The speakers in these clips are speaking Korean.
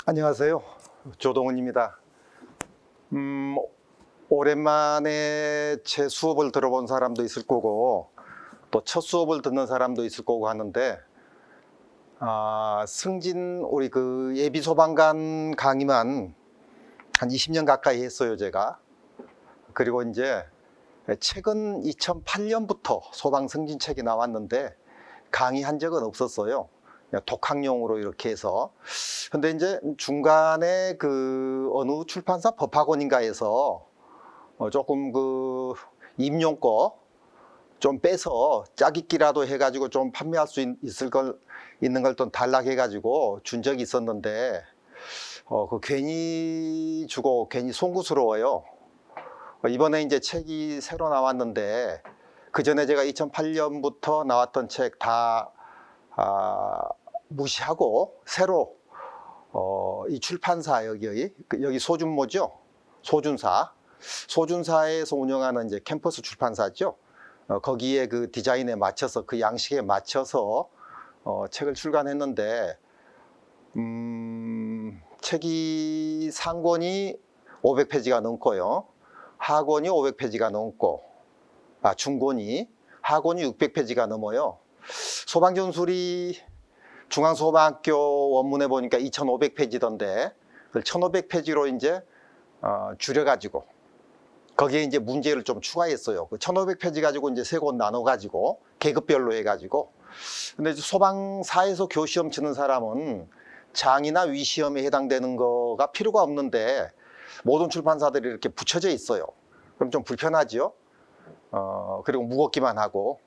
안녕하세요. 조동훈입니다. 오랜만에 제 수업을 들어본 사람도 있을 거고 또 첫 수업을 듣는 사람도 있을 거고 하는데 승진 우리 그 예비 소방관 강의만 한 20년 가까이 했어요, 제가. 그리고 이제 최근 2008년부터 소방 승진책이 나왔는데 강의한 적은 없었어요. 그냥 독학용으로 이렇게 해서. 근데 이제 중간에 그 어느 출판사 법학원인가에서 조금 그 임용 거 좀 빼서 짜깁기라도 해가지고 좀 판매할 수 있는 걸 좀 단락해가지고 준 적이 있었는데 그 괜히 주고 괜히 송구스러워요. 이번에 이제 책이 새로 나왔는데 그 전에 제가 2008년부터 나왔던 책 다 무시하고 새로 이 출판사 여기 소준모죠. 소준사에서 운영하는 이제 캠퍼스 출판사죠. 거기에 그 디자인에 맞춰서 그 양식에 맞춰서 책을 출간했는데 책이 상권이 500페이지가 넘고요. 하권이 500페이지가 넘고 중권이 하권이 600페이지가 넘어요. 소방전술이 중앙소방학교 원문에 보니까 2500페이지던데 그걸 1500페이지로 이제 줄여가지고 거기에 이제 문제를 좀 추가했어요. 그 1500페이지 가지고 이제 세 권 나눠가지고 계급별로 해가지고. 근데 소방사에서 교시험 치는 사람은 장이나 위시험에 해당되는 거가 필요가 없는데 모든 출판사들이 이렇게 붙여져 있어요. 그럼 좀 불편하죠. 그리고 무겁기만 하고.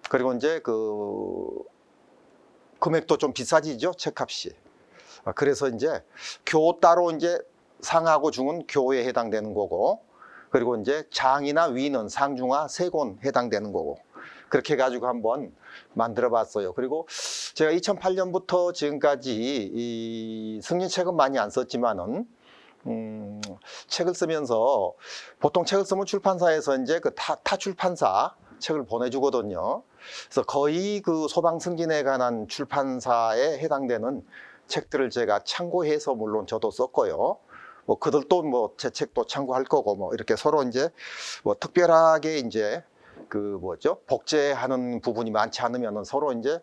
그리고 이제 그 금액도 좀 비싸지죠, 책값이. 그래서 이제 교 따로 이제 상하고 중은 교에 해당되는 거고, 그리고 이제 장이나 위는 상중하 세 권 해당되는 거고, 그렇게 해가지고 한번 만들어 봤어요. 그리고 제가 2008년부터 지금까지 이 승진책은 많이 안 썼지만은 책을 쓰면서 보통 책을 쓰면 출판사에서 이제 그 타 출판사 책을 보내주거든요. 그래서 거의 그 소방 승진에 관한 출판사에 해당되는 책들을 제가 참고해서 물론 저도 썼고요. 뭐 그들도 뭐 제 책도 참고할 거고 뭐 이렇게 서로 이제 뭐 특별하게 이제 그 뭐죠 복제하는 부분이 많지 않으면은 서로 이제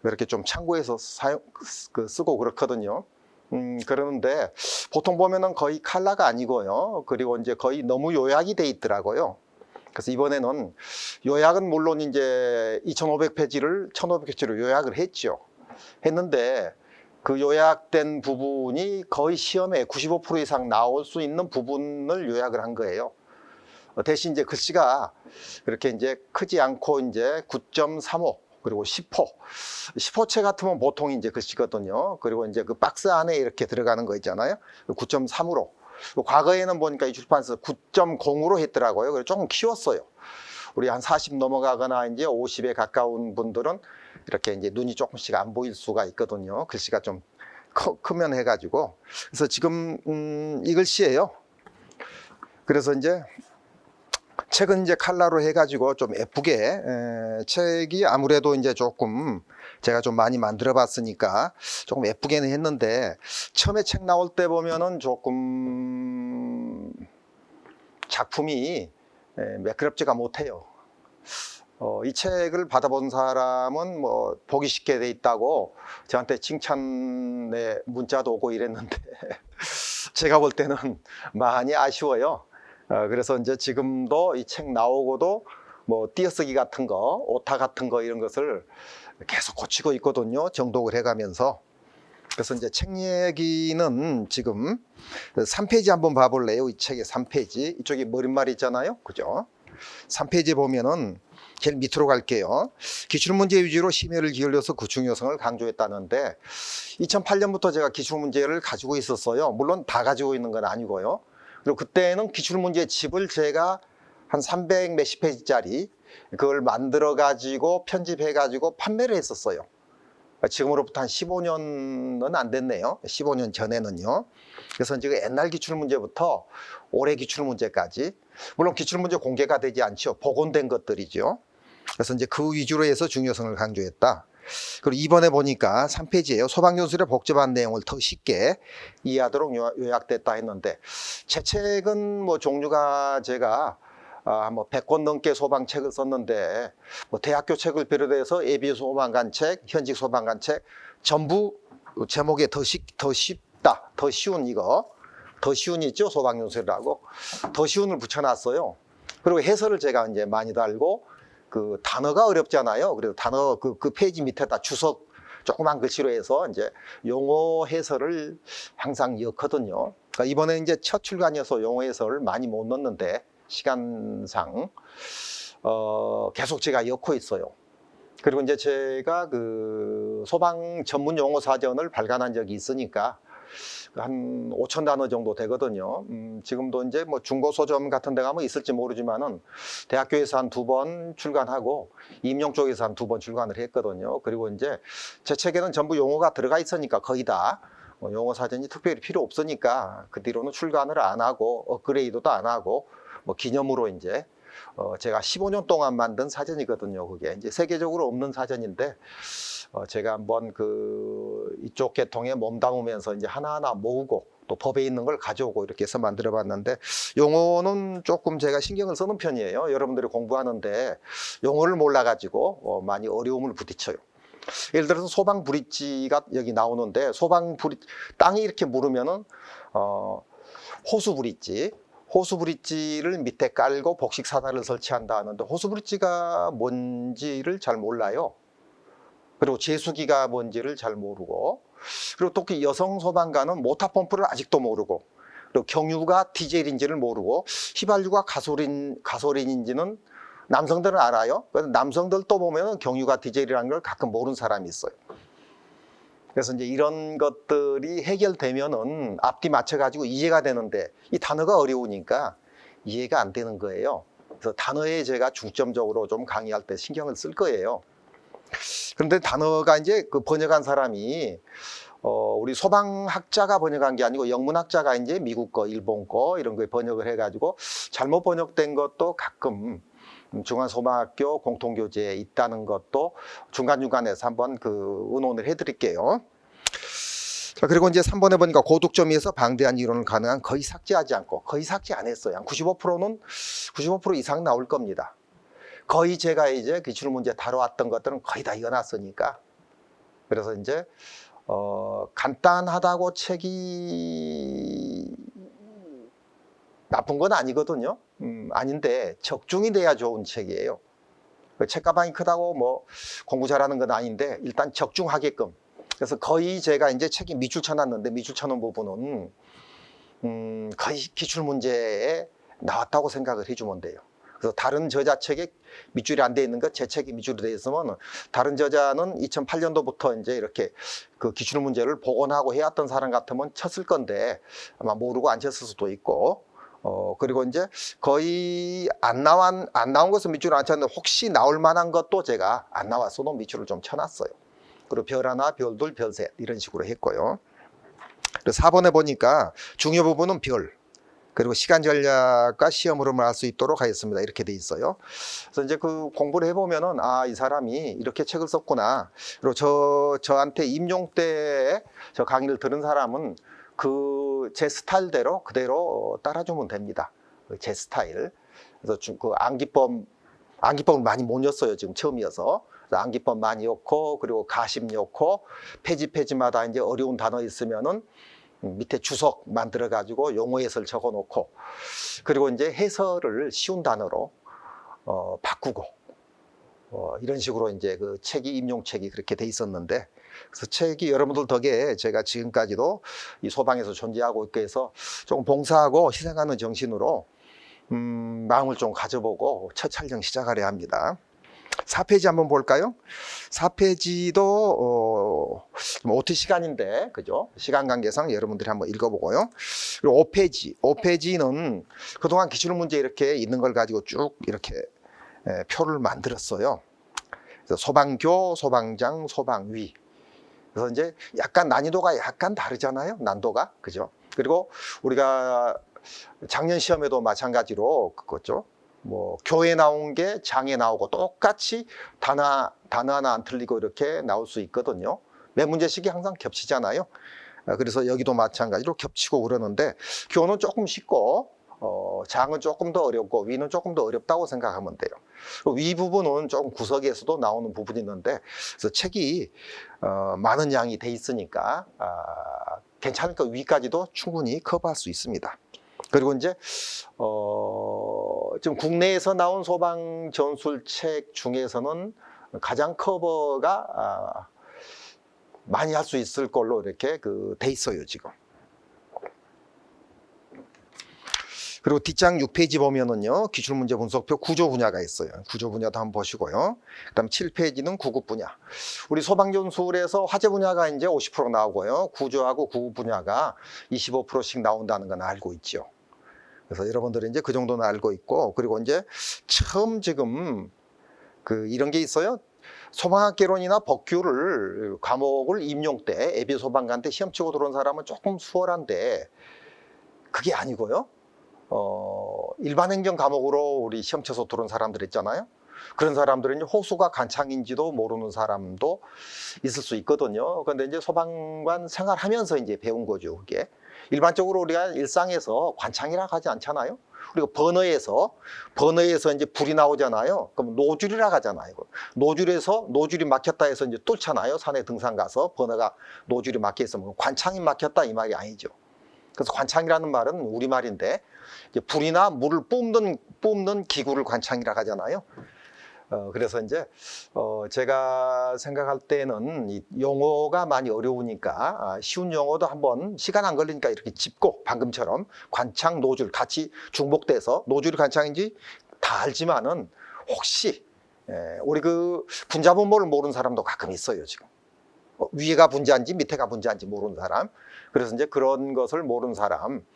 이렇게 좀 참고해서 쓰고 그렇거든요. 그러는데 보통 보면은 거의 칼라가 아니고요. 그리고 이제 거의 너무 요약이 돼 있더라고요. 그래서 이번에는 요약은 물론 이제 2500페이지를 1500페이지로 요약을 했는데 그 요약된 부분이 거의 시험에 95% 이상 나올 수 있는 부분을 요약을 한 거예요. 대신 이제 글씨가 그렇게 이제 크지 않고 이제 9.35 그리고 10호체 같으면 보통 이제 글씨거든요. 그리고 이제 그 박스 안에 이렇게 들어가는 거 있잖아요. 9.3으로. 과거에는 보니까 이 출판사 9.0으로 했더라고요. 그래서 조금 키웠어요. 우리 한 40 넘어가거나 이제 50에 가까운 분들은 이렇게 이제 눈이 조금씩 안 보일 수가 있거든요. 글씨가 좀 크면 해가지고. 그래서 지금 이 글씨예요. 그래서 이제 책은 이제 칼라로 해가지고 좀 예쁘게 책이 아무래도 이제 조금 제가 좀 많이 만들어 봤으니까 조금 예쁘게는 했는데 처음에 책 나올 때 보면은 조금 작품이 매끄럽지가 못해요. 이 책을 받아본 사람은 뭐 보기 쉽게 돼 있다고 저한테 칭찬의 문자도 오고 이랬는데 제가 볼 때는 많이 아쉬워요. 그래서 이제 지금도 이 책 나오고도 뭐 띄어쓰기 같은 거, 오타 같은 거 이런 것을 계속 고치고 있거든요. 정독을 해가면서. 그래서 이제 책 얘기는 지금 3페이지 한번 봐볼래요? 이 책의 3페이지. 이쪽에 머릿말 있잖아요. 그죠? 3페이지 보면은 제일 밑으로 갈게요. 기출문제 위주로 심혈을 기울여서 구축 요성을 강조했다는데 2008년부터 제가 기출문제를 가지고 있었어요. 물론 다 가지고 있는 건 아니고요. 그리고 그때는 기출문제 집을 제가 한 300 몇십 페이지짜리 그걸 만들어 가지고 편집해 가지고 판매를 했었어요. 지금으로부터 한 15년은 안 됐네요. 15년 전에는요. 그래서 이제 옛날 기출문제부터 올해 기출문제까지, 물론 기출문제 공개가 되지 않죠. 복원된 것들이죠. 그래서 이제 그 위주로 해서 중요성을 강조했다. 그리고 이번에 보니까 3페이지예요. 소방전술의 복잡한 내용을 더 쉽게 이해하도록 요약됐다 했는데, 제 책은 뭐 종류가 제가 뭐 100권 넘게 소방책을 썼는데, 뭐 대학교 책을 비롯해서 예비 소방관 책, 현직 소방관 책 전부 제목에 더 쉽다, 더 쉬운 이거, 더 쉬운 있죠, 소방전술이라고. 더 쉬운을 붙여놨어요. 그리고 해설을 제가 이제 많이 달고, 그 단어가 어렵잖아요. 그래서 단어 그 페이지 밑에다 주석 조그만 글씨로 해서 이제 용어 해설을 항상 넣거든요. 그러니까 이번에 이제 첫 출간이어서 용어 해설을 많이 못 넣었는데, 시간상 계속 제가 넣고 있어요. 그리고 이제 제가 그 소방 전문 용어 사전을 발간한 적이 있으니까 한 5천 단어 정도 되거든요. 지금도 이제 뭐 중고서점 같은 데 가면 있을지 모르지만은 대학교에서 한 2번 출간하고 임용 쪽에서 한 2번 출간을 했거든요. 그리고 이제 제 책에는 전부 용어가 들어가 있으니까 거의 다 용어 사전이 특별히 필요 없으니까 그 뒤로는 출간을 안 하고 업그레이드도 안 하고 뭐 기념으로 이제 제가 15년 동안 만든 사전이거든요. 그게 이제 세계적으로 없는 사전인데 제가 한번 그 이쪽 계통에 몸담으면서 이제 하나하나 모으고 또 법에 있는 걸 가져오고 이렇게 해서 만들어 봤는데, 용어는 조금 제가 신경을 쓰는 편이에요. 여러분들이 공부하는데 용어를 몰라 가지고 많이 어려움을 부딪혀요. 예를 들어서 소방 브릿지가 여기 나오는데, 소방 브릿지 땅이 이렇게 무르면은 호수 브릿지, 호수 브릿지를 밑에 깔고 복식 사다를 설치한다 하는데, 호수 브릿지가 뭔지를 잘 몰라요. 그리고 제수기가 뭔지를 잘 모르고, 그리고 특히 여성 소방관은 모터 펌프를 아직도 모르고, 그리고 경유가 디젤인지를 모르고, 휘발유가 가솔린인지는 남성들은 알아요. 그래서 남성들 또 보면 경유가 디젤이라는 걸 가끔 모르는 사람이 있어요. 그래서 이제 이런 것들이 해결되면은 앞뒤 맞춰가지고 이해가 되는데, 이 단어가 어려우니까 이해가 안 되는 거예요. 그래서 단어에 제가 중점적으로 좀 강의할 때 신경을 쓸 거예요. 그런데 단어가 이제 그 번역한 사람이 우리 소방학자가 번역한 게 아니고 영문학자가 이제 미국 거, 일본 거 이런 거에 번역을 해가지고 잘못 번역된 것도 가끔 중앙소방학교 공통교재에 있다는 것도 중간중간에서 한번 그 의논을 해드릴게요. 자, 그리고 이제 3번에 보니까 고득점에서 방대한 이론을 가능한 거의 삭제하지 않고, 거의 삭제 안 했어요. 한 95%는 95% 이상 나올 겁니다. 거의 제가 이제 기출문제 다뤄왔던 것들은 거의 다 이어놨으니까. 그래서 이제 간단하다고 책이 나쁜 건 아니거든요. 아닌데 적중이 돼야 좋은 책이에요. 책가방이 크다고 뭐 공부 잘하는 건 아닌데 일단 적중하게끔. 그래서 거의 제가 이제 책이 밑줄 쳐놨는데, 밑줄 쳐놓은 부분은 거의 기출문제에 나왔다고 생각을 해주면 돼요. 그래서 다른 저자 책에 밑줄이 안 돼 있는 것, 제 책이 밑줄이 돼 있으면 다른 저자는 2008년도부터 이제 이렇게 그 기출 문제를 복원하고 해왔던 사람 같으면 쳤을 건데 아마 모르고 안 쳤을 수도 있고, 그리고 이제 거의 안 나온 것은 밑줄을 안 쳤는데 혹시 나올 만한 것도 제가 안 나왔어도 밑줄을 좀 쳐놨어요. 그리고 별 하나, 별 둘, 별 셋 이런 식으로 했고요. 그래서 4번에 보니까 중요 부분은 별, 그리고 시간 전략과 시험 흐름을 알 수 있도록 하였습니다. 이렇게 돼 있어요. 그래서 이제 그 공부를 해보면은 이 사람이 이렇게 책을 썼구나. 그리고 저한테 임용 때 저 강의를 들은 사람은 제 스타일대로 그대로 따라주면 됩니다. 제 스타일. 그래서 그 암기법을 많이 못 였어요. 지금 처음이어서. 암기법 많이 넣고, 그리고 가심 넣고, 페이지마다 이제 어려운 단어 있으면은 밑에 주석 만들어 가지고 용어 해설 적어 놓고, 그리고 이제 해설을 쉬운 단어로 바꾸고, 이런 식으로 이제 그 임용책이 그렇게 돼 있었는데, 그래서 책이 여러분들 덕에 제가 지금까지도 이 소방에서 존재하고 있게 해서 조금 봉사하고 희생하는 정신으로 마음을 좀 가져보고 첫 촬영 시작하려 합니다. 4페이지 한번 볼까요? 4페이지도 OT 시간인데, 그죠? 시간 관계상 여러분들이 한번 읽어보고요. 그리고 5페이지는 그동안 기출문제 이렇게 있는 걸 가지고 쭉 이렇게 표를 만들었어요. 그래서 소방교, 소방장, 소방위. 그래서 이제 약간 난이도가 약간 다르잖아요. 난도가. 그죠? 그리고 우리가 작년 시험에도 마찬가지로 그거죠. 뭐 교에 나온 게 장에 나오고 똑같이 단어 하나 안 틀리고 이렇게 나올 수 있거든요. 매 문제씩이 항상 겹치잖아요. 그래서 여기도 마찬가지로 겹치고 그러는데 교는 조금 쉽고 장은 조금 더 어렵고 위는 조금 더 어렵다고 생각하면 돼요. 위 부분은 조금 구석에서도 나오는 부분이 있는데 그래서 책이 많은 양이 돼 있으니까 괜찮으니까 위까지도 충분히 커버할 수 있습니다. 그리고 이제 지금 국내에서 나온 소방 전술책 중에서는 가장 커버가 많이 할 수 있을 걸로 이렇게 돼 있어요, 지금. 그리고 뒷장 6페이지 보면은요, 기출문제 분석표 구조 분야가 있어요. 구조 분야도 한번 보시고요. 그 다음 7페이지는 구급 분야. 우리 소방전술에서 화재 분야가 이제 50% 나오고요. 구조하고 구급 분야가 25%씩 나온다는 건 알고 있죠. 그래서 여러분들이 이제 그 정도는 알고 있고, 그리고 이제 처음 지금 이런 게 있어요. 소방학개론이나 법규를 과목을 임용 때 예비 소방관 때 시험 치고 들어온 사람은 조금 수월한데 그게 아니고요. 일반 행정 과목으로 우리 시험 쳐서 들어온 사람들 있잖아요. 그런 사람들은 이제 호수가 관창인지도 모르는 사람도 있을 수 있거든요. 그런데 이제 소방관 생활하면서 이제 배운 거죠, 그게. 일반적으로 우리가 일상에서 관창이라고 하지 않잖아요. 그리고 버너에서 이제 불이 나오잖아요. 그럼 노즐이라고 하잖아요. 노즐이 막혔다 해서 이제 뚫잖아요. 산에 등산 가서 버너가 노즐이 막혀 있으면 관창이 막혔다 이 말이 아니죠. 그래서 관창이라는 말은 우리말인데 이제 불이나 물을 뿜는 기구를 관창이라고 하잖아요. 그래서 이제 제가 생각할 때는 이 용어가 많이 어려우니까 쉬운 용어도 한번 시간 안 걸리니까 이렇게 짚고 방금처럼 관창, 노즐 같이 중복돼서 노즐이 관창인지 다 알지만은 혹시 우리 분자분모를 모르는 사람도 가끔 있어요, 지금. 위에가 분자인지 밑에가 분자인지 모르는 사람. 그래서 이제 그런 것을 모르는 사람,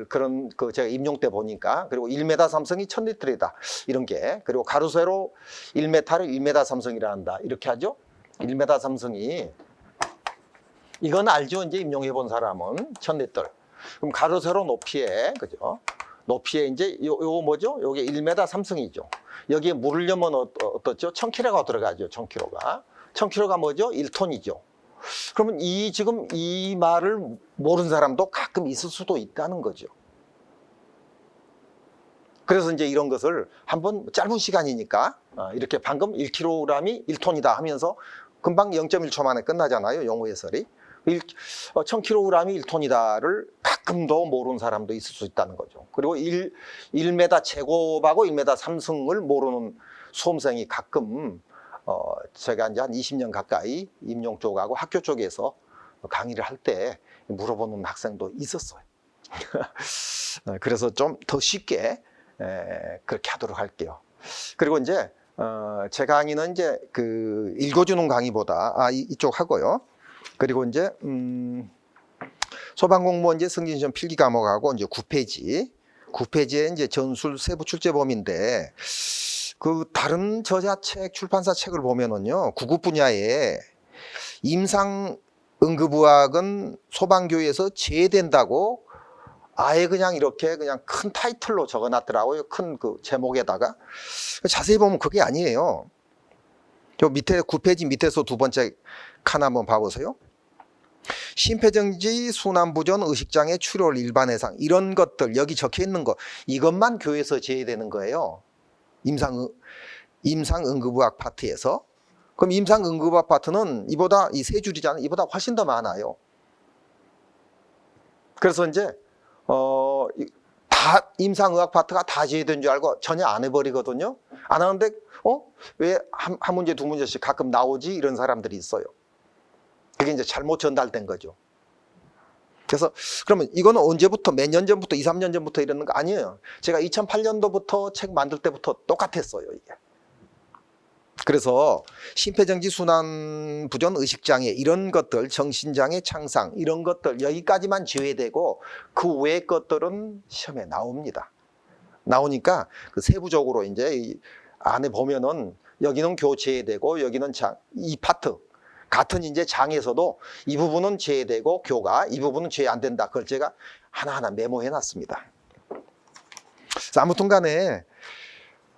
그런 제가 임용 때 보니까, 그리고 1m 삼성이 1000리터이다 이런 게, 그리고 가로 세로 1m를 1m 삼성이라 한다 이렇게 하죠. 1m 삼성이 이건 알죠. 이제 임용해 본 사람은 1000리터. 그럼 가로 세로 높이에, 그죠? 높이에 이제 요거 뭐죠? 요게 1m 삼성이죠. 여기에 물을 넣으면 어떻죠? 1000kg가 들어가죠. 1000kg가. 1000kg가 뭐죠? 1톤이죠. 그러면 지금 이 말을 모르는 사람도 가끔 있을 수도 있다는 거죠. 그래서 이제 이런 것을 한번 짧은 시간이니까 이렇게 방금 1kg이 1톤이다 하면서 금방 0.1초 만에 끝나잖아요. 용어 해설이. 1000kg이 1톤이다를 가끔도 모르는 사람도 있을 수 있다는 거죠. 그리고 1m 제곱하고 1m 삼성을 모르는 수험생이 가끔 제가 이제 한 20년 가까이 임용 쪽하고 학교 쪽에서 강의를 할 때 물어보는 학생도 있었어요. 그래서 좀 더 쉽게 그렇게 하도록 할게요. 그리고 이제 제 강의는 이제 읽어주는 강의보다 이쪽 하고요. 그리고 이제 소방공무원 이제 승진시험 필기 과목하고 이제 9페이지에 이제 전술 세부 출제범위인데 다른 저자책, 출판사 책을 보면은요, 구급 분야에 임상응급의학은 소방교육에서 제외된다고 아예 그냥 이렇게 그냥 큰 타이틀로 적어놨더라고요. 큰 제목에다가. 자세히 보면 그게 아니에요. 저 밑에 9페이지 밑에서 두 번째 칸 한번 봐보세요. 심폐정지, 순환부전, 의식장애, 출혈, 일반 해상 이런 것들 여기 적혀 있는 거 이것만 교회에서 제외되는 거예요. 임상응급의학 파트에서. 그럼 임상응급의학 파트는 이보다 이 세 줄이잖아요. 이보다 훨씬 더 많아요. 그래서 이제 다 임상의학 파트가 다 제외된 줄 알고 전혀 안 해버리거든요. 안 하는데 왜 한 문제 두 문제씩 가끔 나오지 이런 사람들이 있어요. 그게 이제 잘못 전달된 거죠. 그래서 그러면 이거는 언제부터 몇 년 전부터 2, 3년 전부터 이러는 거 아니에요. 제가 2008년도부터 책 만들 때부터 똑같았어요, 이게. 그래서 심폐정지, 순환부전, 의식장애 이런 것들, 정신장애, 창상 이런 것들 여기까지만 제외되고 그 외의 것들은 시험에 나옵니다. 나오니까 세부적으로 이제 이 안에 보면은 여기는 교제외되고 여기는 이 파트 같은 이제 장에서도 이 부분은 제외되고 교가 이 부분은 제외 안 된다. 그걸 제가 하나하나 메모해 놨습니다. 아무튼 간에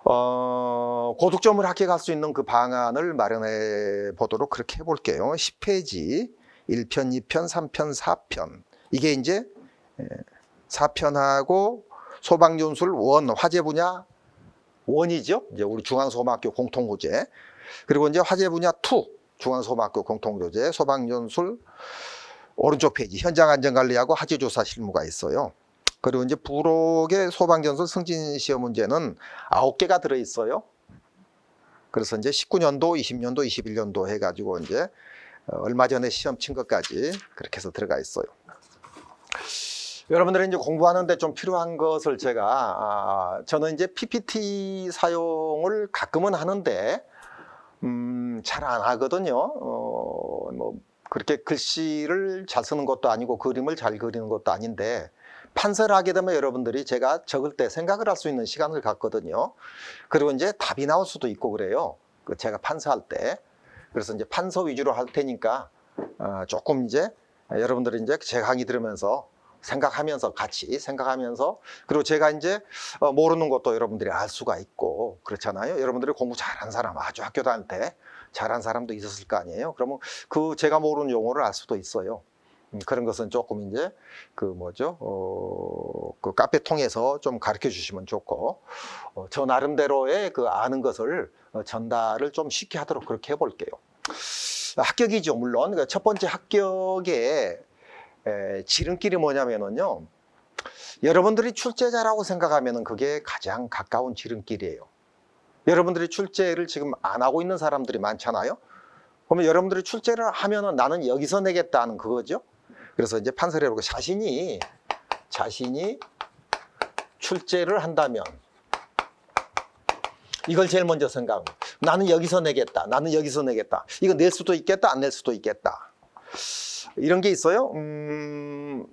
고득점을 합격할 수 있는 그 방안을 마련해 보도록 그렇게 해볼게요. 10페이지 1편, 2편, 3편, 4편. 이게 이제 4편하고 소방전술 원, 화재 분야 원이죠. 이제 우리 중앙소방학교 공통고제. 그리고 이제 화재 분야 2, 중앙소방학교 공통고제, 소방전술 오른쪽 페이지 현장 안전관리하고 화재조사 실무가 있어요. 그리고 이제 부록의 소방전술 승진시험 문제는 9개가 들어있어요. 그래서 이제 19년도, 20년도, 21년도 해가지고 이제 얼마 전에 시험 친 것까지 그렇게 해서 들어가 있어요. 여러분들이 이제 공부하는데 좀 필요한 것을 제가, 저는 이제 PPT 사용을 가끔은 하는데, 잘 안 하거든요. 뭐, 그렇게 글씨를 잘 쓰는 것도 아니고 그림을 잘 그리는 것도 아닌데, 판서를 하게 되면 여러분들이 제가 적을 때 생각을 할 수 있는 시간을 갖거든요. 그리고 이제 답이 나올 수도 있고 그래요. 제가 판서할 때. 그래서 이제 판서 위주로 할 테니까 조금 이제 여러분들이 이제 제 강의 들으면서 생각하면서 같이 생각하면서 그리고 제가 이제 모르는 것도 여러분들이 알 수가 있고 그렇잖아요. 여러분들이 공부 잘한 사람 아주 학교 다닐 때 잘한 사람도 있었을 거 아니에요. 그러면 그 제가 모르는 용어를 알 수도 있어요. 그런 것은 조금 이제 그 카페 통해서 좀 가르쳐 주시면 좋고 저 나름대로의 그 아는 것을 전달을 좀 쉽게 하도록 그렇게 해볼게요. 합격이죠, 물론. 그러니까 첫 번째 합격의 지름길이 뭐냐면은요, 여러분들이 출제자라고 생각하면은 그게 가장 가까운 지름길이에요. 여러분들이 출제를 지금 안 하고 있는 사람들이 많잖아요. 그러면 여러분들이 출제를 하면은 나는 여기서 내겠다는 그거죠. 그래서 이제 판서를 해보고 자신이 출제를 한다면 이걸 제일 먼저 생각합니다. 나는 여기서 내겠다. 나는 여기서 내겠다. 이거 낼 수도 있겠다. 안 낼 수도 있겠다. 이런 게 있어요.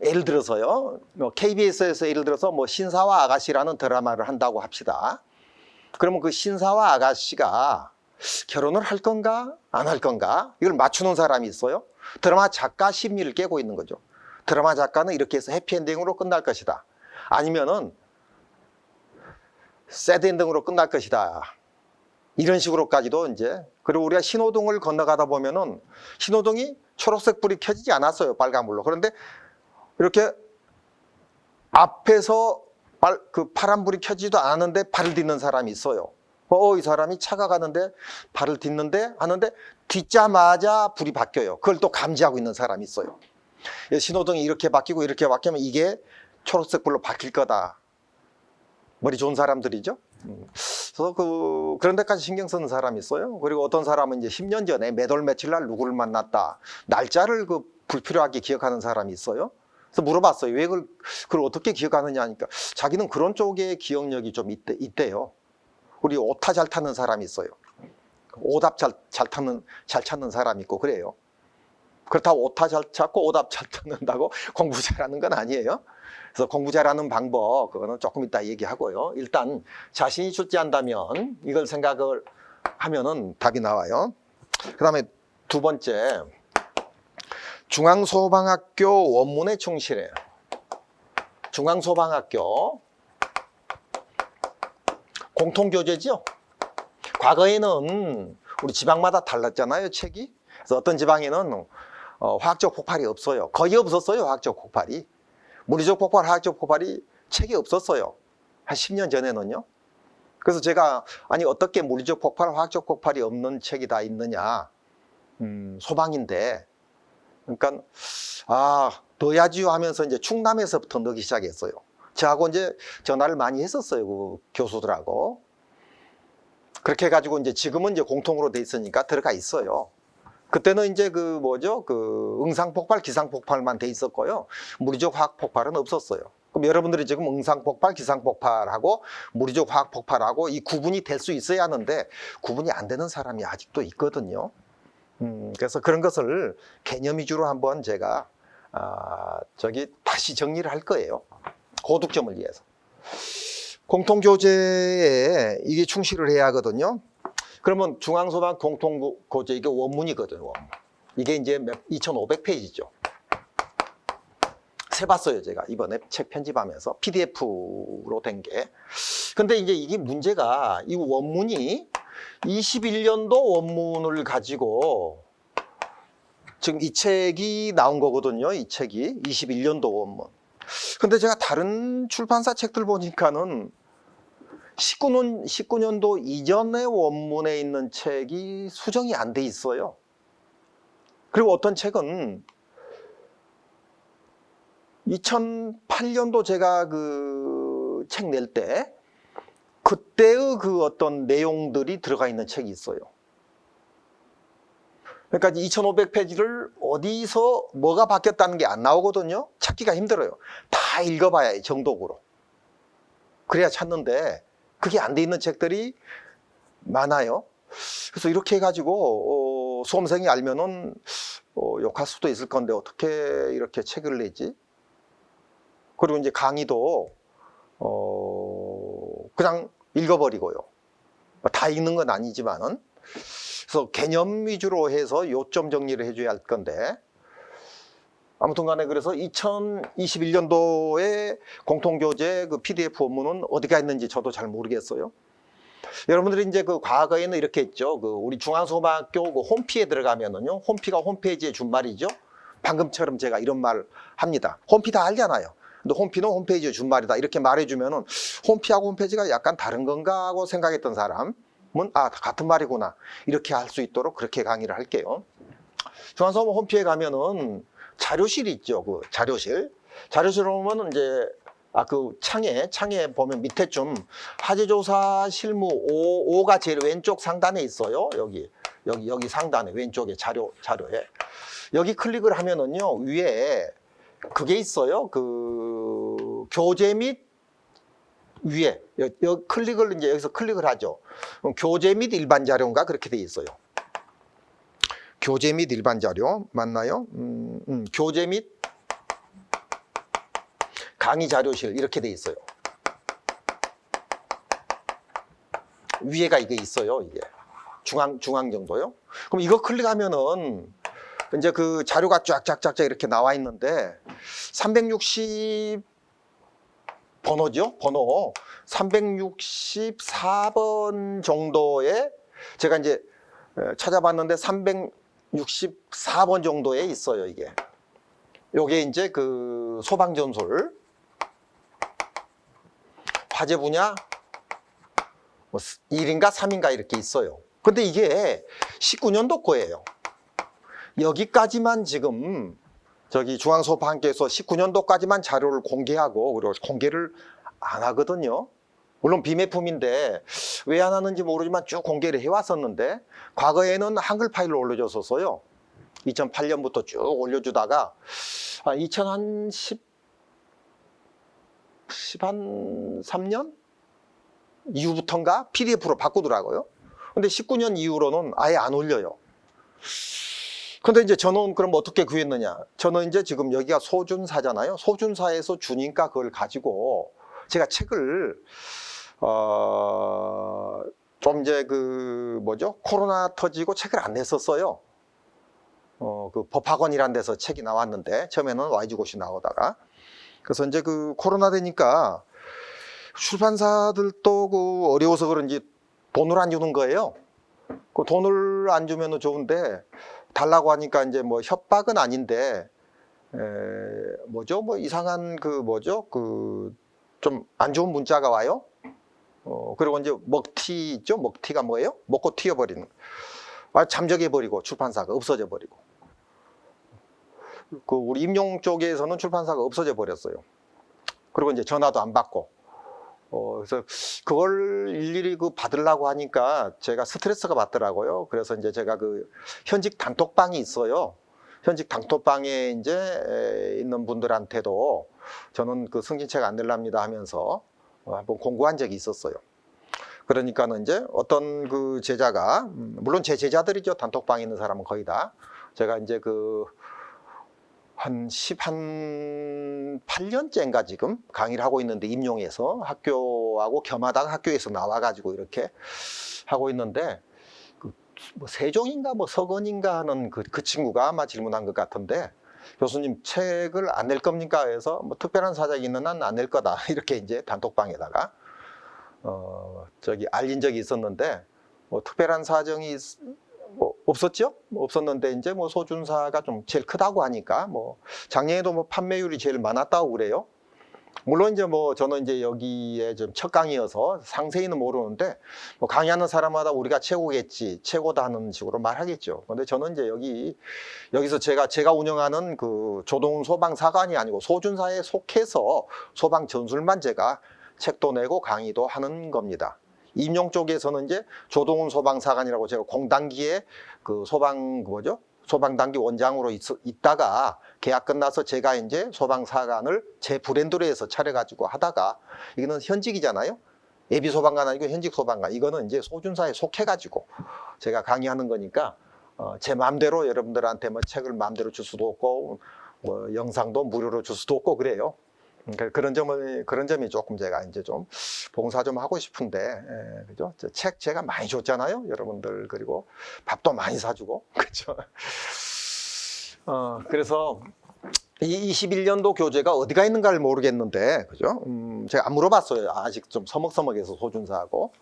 예를 들어서요. KBS에서 예를 들어서 뭐 신사와 아가씨라는 드라마를 한다고 합시다. 그러면 그 신사와 아가씨가 결혼을 할 건가 안 할 건가 이걸 맞추는 사람이 있어요. 드라마 작가 심리를 깨고 있는 거죠. 드라마 작가는 이렇게 해서 해피엔딩으로 끝날 것이다. 아니면은 새드엔딩으로 끝날 것이다. 이런 식으로까지도 이제. 그리고 우리가 신호등을 건너가다 보면은 신호등이 초록색 불이 켜지지 않았어요. 빨간불로. 그런데 이렇게 앞에서 그 파란불이 켜지지도 않았는데 발을 딛는 사람이 있어요. 이 사람이 차가 가는데 발을 딛는데 하는데 딛자마자 불이 바뀌어요. 그걸 또 감지하고 있는 사람이 있어요. 신호등이 이렇게 바뀌고 이렇게 바뀌면 이게 초록색 불로 바뀔 거다. 머리 좋은 사람들이죠. 그래서 그런 데까지 신경 쓰는 사람이 있어요. 그리고 어떤 사람은 이제 10년 전에 몇 월 며칠 날 누구를 만났다. 날짜를 불필요하게 기억하는 사람이 있어요. 그래서 물어봤어요. 왜 그걸 어떻게 기억하느냐 하니까 자기는 그런 쪽의 기억력이 좀 있대요. 우리 오타 잘 타는 사람이 있어요. 오답 잘 찾는 사람이 있고 그래요. 그렇다고 오타 잘 찾고 오답 잘 찾는다고 공부 잘하는 건 아니에요. 그래서 공부 잘하는 방법 그거는 조금 이따 얘기하고요. 일단 자신이 출제한다면 이걸 생각을 하면은 답이 나와요. 그 다음에 두 번째, 중앙소방학교 원문에 충실해요. 중앙소방학교 공통교재죠. 과거에는 우리 지방마다 달랐잖아요, 책이. 그래서 어떤 지방에는 화학적 폭발이 없어요. 거의 없었어요, 화학적 폭발이. 물리적 폭발, 화학적 폭발이 책이 없었어요. 한 10년 전에는요. 그래서 제가 아니 어떻게 물리적 폭발, 화학적 폭발이 없는 책이 다 있느냐. 소방인데. 그러니까 넣어야지요 하면서 이제 충남에서부터 넣기 시작했어요. 저하고 이제 전화를 많이 했었어요, 그 교수들하고. 그렇게 해가지고 이제 지금은 이제 공통으로 돼 있으니까 들어가 있어요. 그때는 이제 응상폭발, 기상폭발만 돼 있었고요. 물리적 화학폭발은 없었어요. 그럼 여러분들이 지금 응상폭발, 기상폭발하고 물리적 화학폭발하고 이 구분이 될 수 있어야 하는데 구분이 안 되는 사람이 아직도 있거든요. 그래서 그런 것을 개념 위주로 한번 제가 다시 정리를 할 거예요. 고득점을 위해서. 공통교재에 이게 충실을 해야 하거든요. 그러면 중앙소방 공통교재 이게 원문이거든요. 원문. 이게 이제 2500페이지죠. 세봤어요, 제가 이번에 책 편집하면서 PDF로 된 게. 근데 이제 이게 문제가 이 원문이 21년도 원문을 가지고 지금 이 책이 나온 거거든요. 이 책이 21년도 원문. 근데 제가 다른 출판사 책들 보니까는 19년도 이전의 원문에 있는 책이 수정이 안 돼 있어요. 그리고 어떤 책은 2008년도 제가 그 책 낼 때 그때의 그 어떤 내용들이 들어가 있는 책이 있어요. 그러니까 2500페이지를 어디서 뭐가 바뀌었다는 게 안 나오거든요. 찾기가 힘들어요. 다 읽어봐야 해요, 정독으로. 그래야 찾는데 그게 안 돼 있는 책들이 많아요. 그래서 이렇게 해가지고 수험생이 알면은 욕할 수도 있을 건데 어떻게 이렇게 책을 내지? 그리고 이제 강의도 그냥 읽어버리고요. 다 읽는 건 아니지만은. 그래서 개념 위주로 해서 요점 정리를 해줘야 할 건데, 아무튼 간에 그래서 2021년도에 공통교재 그 PDF 원문은 어디가 있는지 저도 잘 모르겠어요. 여러분들이 이제 그 과거에는 이렇게 했죠. 그 우리 중앙소방학교 그 홈피에 들어가면은요, 홈피가 홈페이지의 준말이죠. 방금처럼 제가 이런 말 합니다. 홈피 다 알잖아요. 근데 홈피는 홈페이지의 준말이다. 이렇게 말해주면은 홈피하고 홈페이지가 약간 다른 건가 하고 생각했던 사람은 아, 같은 말이구나. 이렇게 할 수 있도록 그렇게 강의를 할게요. 중앙소방 홈피에 가면은 자료실이 있죠. 그 자료실. 자료실 오면 이제 그 창에 보면 밑에쯤 화재조사 실무 5가 제일 왼쪽 상단에 있어요. 여기 상단에 왼쪽에 자료에. 여기 클릭을 하면은요, 위에 그게 있어요. 그 교재 및 위에 클릭을 이제 여기서 클릭을 하죠. 교재 및 일반 자료인가 그렇게 돼 있어요. 교재 및 일반 자료 맞나요? 교재 및 강의 자료실 이렇게 돼 있어요. 위에가 이게 있어요. 이게 중앙 정도요. 그럼 이거 클릭하면은 이제 그 자료가 쫙쫙쫙 이렇게 나와 있는데 360 번호죠. 번호 364번 정도에 제가 이제 찾아봤는데 364번 정도에 있어요. 요게 이제 그 소방전술 화재 분야 뭐 1인가 3인가 이렇게 있어요. 근데 이게 19년도 거예요. 여기까지만 지금 저기 중앙소방학교에서 19년도까지만 자료를 공개하고 그리고 공개를 안 하거든요. 물론 비매품인데 왜 안 하는지 모르지만 쭉 공개를 해왔었는데 과거에는 한글 파일로 올려줬었어요. 2008년부터 쭉 올려주다가 2013년 이후부터인가 PDF로 바꾸더라고요. 근데 19년 이후로는 아예 안 올려요. 근데 이제 저는 그럼 어떻게 구했느냐? 저는 이제 지금 여기가 소준사잖아요. 소준사에서 주니까 그걸 가지고 제가 책을 좀 이제 그 코로나 터지고 책을 안 냈었어요. 그 법학원이란 데서 책이 나왔는데 처음에는 YG고시 나오다가 그래서 이제 그 코로나 되니까 출판사들도 그 어려워서 그런지 돈을 안 주는 거예요. 그 돈을 안 주면은 좋은데 달라고 하니까 이제 뭐 협박은 아닌데 뭐 이상한 그 좀 안 좋은 문자가 와요. 그리고 이제 먹튀 있죠. 먹튀가 뭐예요? 먹고 튀어버리는. 잠적해버리고 출판사가 없어져 버리고. 그 우리 임용 쪽에서는 출판사가 없어져 버렸어요. 그리고 이제 전화도 안 받고. 그래서 그걸 일일이 그 받으려고 하니까 제가 스트레스가 받더라고요. 그래서 이제 제가 그 현직 단톡방이 있어요. 현직 단톡방에 이제 있는 분들한테도 저는 그 승진책 안 낼랍니다 하면서 한번 공고한 적이 있었어요. 그러니까는 이제 어떤 그 제자가, 물론 제 제자들이죠. 단톡방에 있는 사람은 거의 다. 제가 이제 한 8년째인가 지금 강의를 하고 있는데 임용해서 학교하고 겸하다가 학교에서 나와가지고 이렇게 하고 있는데 뭐 세종인가 서건인가 하는 그 친구가 아마 질문한 것 같은데 교수님 책을 안 낼 겁니까? 해서 뭐 특별한 사정이 있는 한 안 낼 거다. 이렇게 이제 단톡방에다가 저기 알린 적이 있었는데 뭐 특별한 사정이 뭐 없었죠? 뭐 없었는데 이제 뭐 소준사가 좀 제일 크다고 하니까 뭐 작년에도 뭐 판매율이 제일 많았다고 그래요. 물론 이제 뭐 저는 이제 여기에 좀 첫 강의여서 상세히는 모르는데 뭐 강의하는 사람마다 우리가 최고겠지, 최고다 하는 식으로 말하겠죠. 근데 저는 이제 여기서 제가 운영하는 그 조동훈 소방사관이 아니고 소준사에 속해서 소방 전술만 제가 책도 내고 강의도 하는 겁니다. 임용 쪽에서는 이제 조동훈 소방사관이라고 제가 공단기에 그 소방단기 원장으로 있다가 계약 끝나서 제가 이제 소방사관을 제 브랜드로 해서 차려가지고 하다가 이거는 현직이잖아요. 예비 소방관 아니고 현직 소방관. 이거는 이제 소준사에 속해가지고 제가 강의하는 거니까 제 마음대로 여러분들한테 뭐 책을 마음대로 줄 수도 없고 뭐 영상도 무료로 줄 수도 없고 그래요. 그런 점이 조금 제가 이제 좀 봉사 좀 하고 싶은데, 그죠? 책 제가 많이 줬잖아요, 여러분들. 그리고 밥도 많이 사주고, 그죠? 그래서 이 21년도 교재가 어디가 있는가를 모르겠는데, 그죠? 제가 안 물어봤어요. 아직 좀 서먹서먹해서 소준사하고.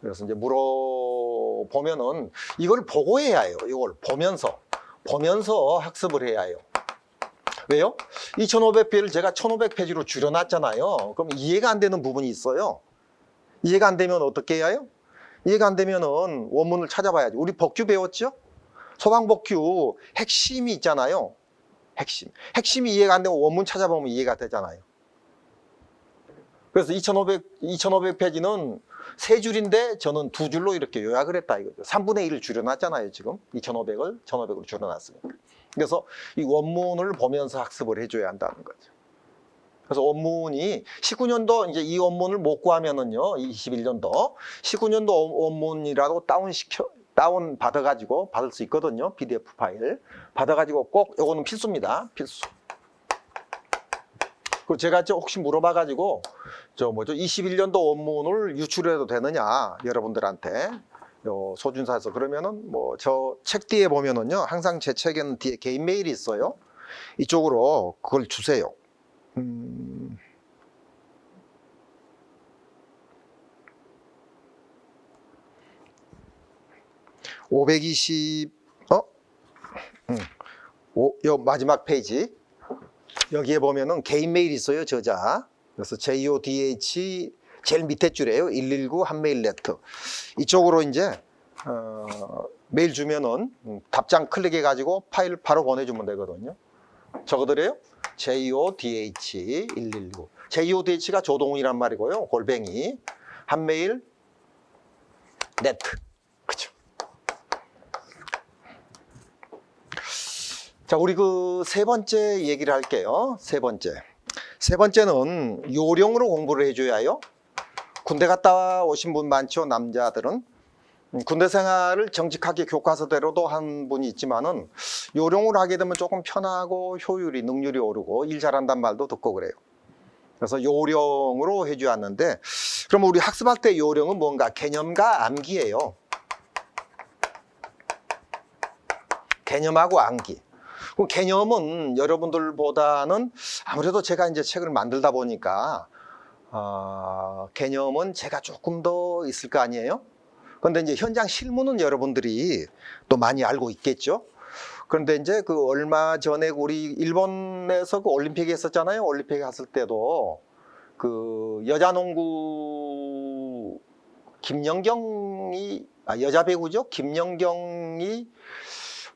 그래서 이제 물어보면은 이걸 보고 해야 해요. 이걸 보면서 학습을 해야 해요. 왜요? 2500페이지를 제가 1500페이지로 줄여놨잖아요. 그럼 이해가 안 되는 부분이 있어요. 이해가 안 되면 어떻게 해야 해요? 이해가 안 되면은 원문을 찾아봐야지. 우리 법규 배웠죠? 소방법규 핵심이 있잖아요. 핵심이 이해가 안 되면 원문 찾아보면 이해가 되잖아요. 그래서 2500페이지는 세 줄인데 저는 두 줄로 이렇게 요약을 했다 이거죠. 3분의 1을 줄여놨잖아요. 지금 1500으로 줄여놨으니까. 그래서 이 원문을 보면서 학습을 해줘야 한다는 거죠. 그래서 원문이 19년도 이제 이 원문을 못 구하면은요, 21년도 19년도 원문이라도 다운 받아가지고 받을 수 있거든요. PDF 파일 받아가지고 꼭 요거는 필수입니다. 필수. 그리고 제가 혹시 물어봐가지고 21년도 원문을 유출해도 되느냐 여러분들한테. 소준사에서 그러면은 뭐 저 책 뒤에 보면은요 항상 제 책에는 뒤에 개인 메일이 있어요. 이쪽으로 그걸 주세요. 520 요 마지막 페이지 여기에 보면은 개인 메일이 있어요. 저자. 그래서 JODH 제일 밑에 줄이에요. 119 한메일 네트. 이쪽으로 이제 메일 주면은 답장 클릭해 가지고 파일 바로 보내주면 되거든요. 적어드려요. JODH 119. JODH가 조동훈이란 말이고요. 골뱅이 한메일 네트. 그죠? 자, 우리 그 세 번째 얘기를 할게요. 세 번째는 요령으로 공부를 해줘야 해요. 군대 갔다 오신 분 많죠, 남자들은. 군대 생활을 정직하게 교과서대로도 한 분이 있지만은 요령으로 하게 되면 조금 편하고 능률이 오르고 일 잘한다는 말도 듣고 그래요. 그래서 요령으로 해줘야 하는데, 그럼 우리 학습할 때 요령은 뭔가? 개념과 암기예요. 개념하고 암기. 그럼 개념은 여러분들보다는 아무래도 제가 이제 책을 만들다 보니까 개념은 제가 조금 더 있을 거 아니에요? 그런데 이제 현장 실무는 여러분들이 또 많이 알고 있겠죠? 그런데 이제 그 얼마 전에 우리 일본에서 그 올림픽이 했었잖아요. 올림픽 갔을 때도 그 여자 농구 여자 배구죠. 김연경이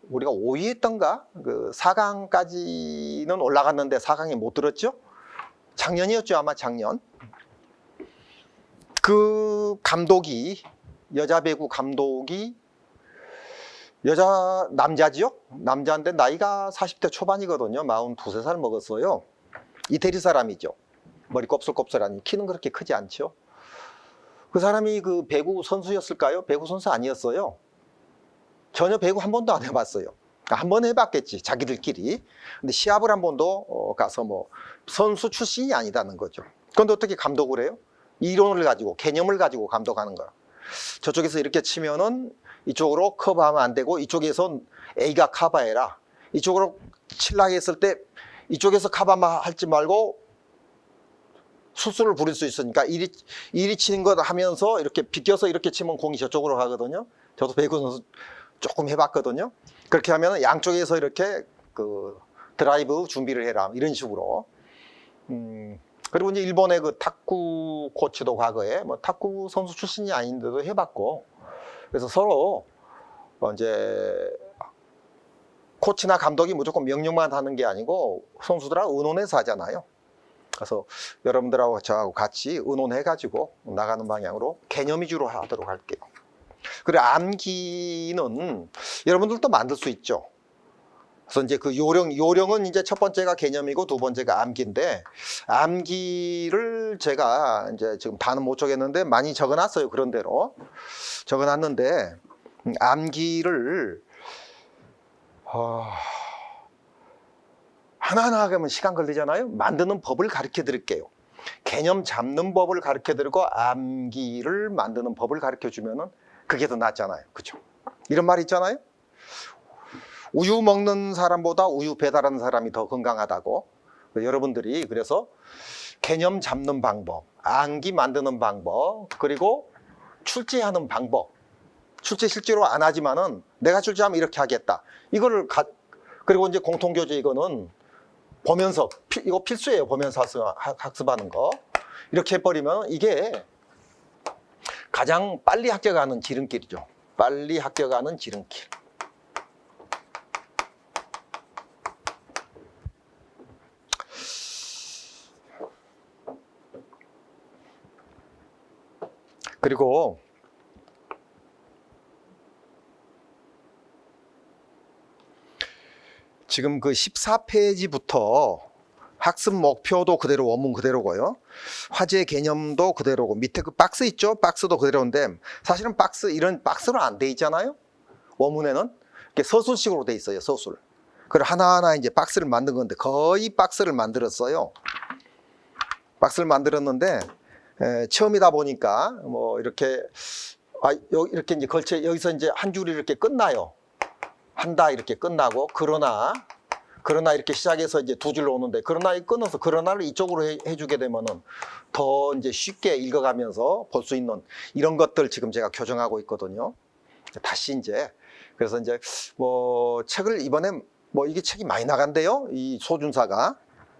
우리가 5위 했던가? 그 4강까지는 올라갔는데 4강에 못 들었죠? 작년이었죠, 아마 작년. 그 감독이, 여자 배구 감독이 남자지요? 남자인데 나이가 40대 초반이거든요. 42, 3살 먹었어요. 이태리 사람이죠. 머리 곱슬곱슬하니 키는 그렇게 크지 않죠. 그 사람이 그 배구 선수였을까요? 배구 선수 아니었어요. 전혀 배구 한 번도 안 해봤어요. 한 번 해봤겠지, 자기들끼리. 근데 시합을 한 번도 가서 뭐 선수 출신이 아니다는 거죠. 그런데 어떻게 감독을 해요? 이론을 가지고, 개념을 가지고 감독하는 거야. 저쪽에서 이렇게 치면은 이쪽으로 커버하면 안 되고, 이쪽에서 A가 커버해라. 이쪽으로 칠하게 했을 때 이쪽에서 카바마 할지 말고 수술을 부릴 수 있으니까 이리 치는 것 하면서 이렇게 비껴서 이렇게 치면 공이 저쪽으로 가거든요. 저도 배구 선수 조금 해봤거든요. 그렇게 하면 양쪽에서 이렇게 그 드라이브 준비를 해라 이런 식으로. 그리고 이제 일본의 그 탁구 코치도 과거에 뭐 탁구 선수 출신이 아닌데도 해봤고, 그래서 서로 이제 코치나 감독이 무조건 명령만 하는 게 아니고 선수들하고 의논해서 하잖아요. 그래서 여러분들하고 저하고 같이 의논해가지고 나가는 방향으로 개념 위주로 하도록 할게요. 그리고 암기는 여러분들도 만들 수 있죠. 그래서 이제 그 요령은 이제 첫 번째가 개념이고 두 번째가 암기인데, 암기를 제가 이제 지금 다는 못 적겠는데 많이 적어놨어요. 그런 대로 적어놨는데, 암기를 하나하나 하면 시간 걸리잖아요. 만드는 법을 가르쳐 드릴게요. 개념 잡는 법을 가르쳐 드리고 암기를 만드는 법을 가르쳐 주면은 그게 더 낫잖아요. 그죠? 이런 말 있잖아요. 우유 먹는 사람보다 우유 배달하는 사람이 더 건강하다고. 여러분들이 그래서 개념 잡는 방법, 암기 만드는 방법, 그리고 출제하는 방법. 출제 실제로 안 하지만은 내가 출제하면 이렇게 하겠다. 이거를 그리고 이제 공통교재 이거는 보면서 이거 필수예요. 보면서 학습하는 거. 이렇게 해버리면 이게 가장 빨리 합격하는 지름길이죠. 빨리 합격하는 지름길. 그리고 지금 그 14페이지부터 학습 목표도 그대로 원문 그대로고요. 화제 개념도 그대로고, 밑에 그 박스 있죠? 박스도 그대로인데 사실은 이런 박스로 안 돼 있잖아요. 원문에는 이렇게 서술식으로 돼 있어요. 서술. 그리고 하나하나 이제 박스를 만든 건데 거의 박스를 만들었어요. 박스를 만들었는데 처음이다 보니까 뭐 이렇게 이렇게 이제 여기서 이제 한 줄이 이렇게 끝나요. 한다 이렇게 끝나고, 그러나 이렇게 시작해서 이제 두 줄로 오는데, 그러나 끊어서 그러나를 이쪽으로 해주게 되면은 더 이제 쉽게 읽어가면서 볼 수 있는 이런 것들 지금 제가 교정하고 있거든요. 다시 이제 그래서 이제 뭐 책을 이번에 뭐 이게 책이 많이 나간대요. 이 소준사가.